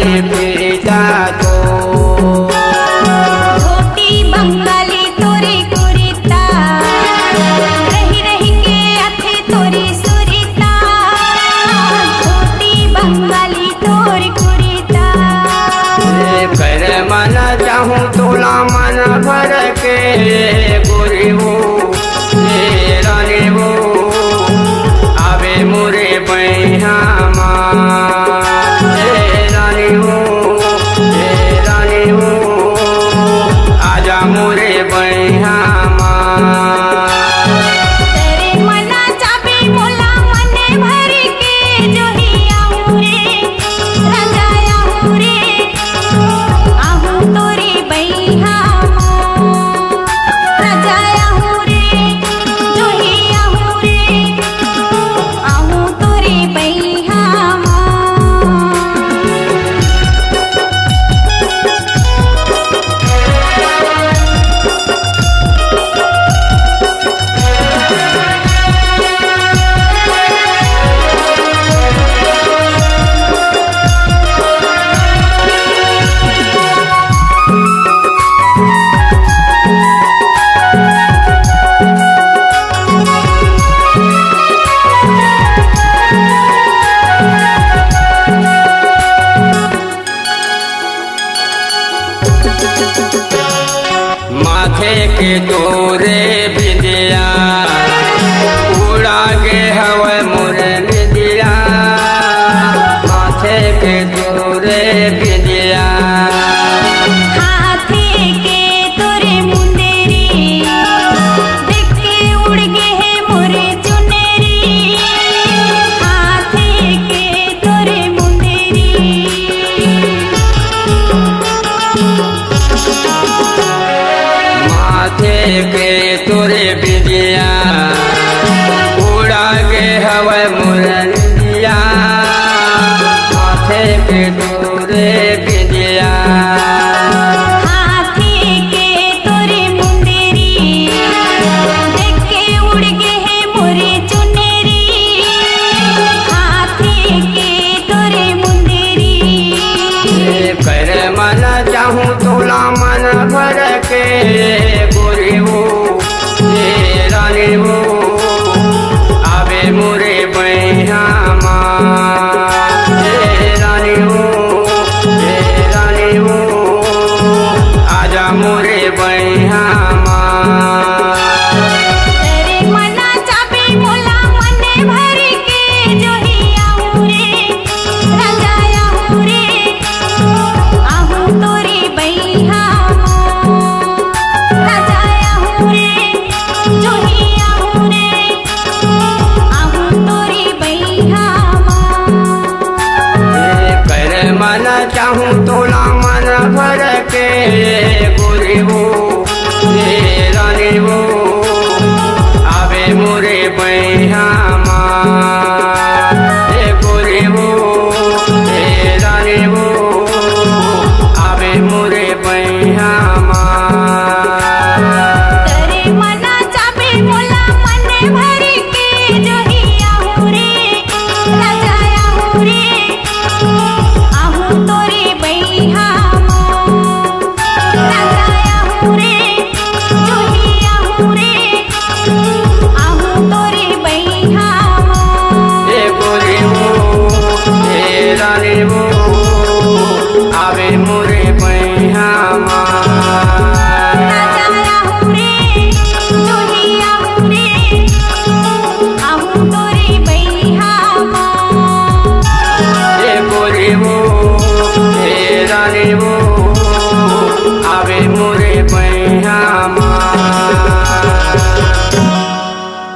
पीता तो छोटी बंगाली तोरी कुरिता रही रही के अथे तोरी सुरिता छोटी बंगाली तोरी कुरिता कर मन चाहूँ तोला मन भर के गोरी वो रानी वो आवे मोरे बैहा रानी वो आजा मोरे बैहा तेरे मना चाबी मोला मने भर के जो ही आऊं रे राजा आऊं रे आहूं तोरी बैहा राजा आऊं रे जो ही आऊं रे आहूं तोरी बैहा माथे के तोरे बिंदिया उड़ा गे हवा मोरे बिंदिया माथे के तोरे बिंदिया हाथे के तोरे मुंदेरी देख के उड़ गे है मोरे चुनेरी हाथे के तोरे मुंदेरी माथे के तोरे बिंदिया उड़ा गे हवा मोरे बिंदिया माथे के तोरे बिंदिया हाथे के तोरे मुंदेरी देख के उड़ गे है मोरे चुनेरी हाथे के तोरे मुंदेरी कर मन चाहूँ तोला मन भर के गोरी वो रानी वो आवे मोरे बैहा रानी वो आजा मोरे बैहा तेरे मना चाबी मोला मने भर के जो ही आऊं रे राजा आऊं रे आहूं तोरी बैहा राजा आऊं रे जो ही आऊं रे आहूं तोरी बैहा कर मन चाहूँ तोला मन भर के गोरी वो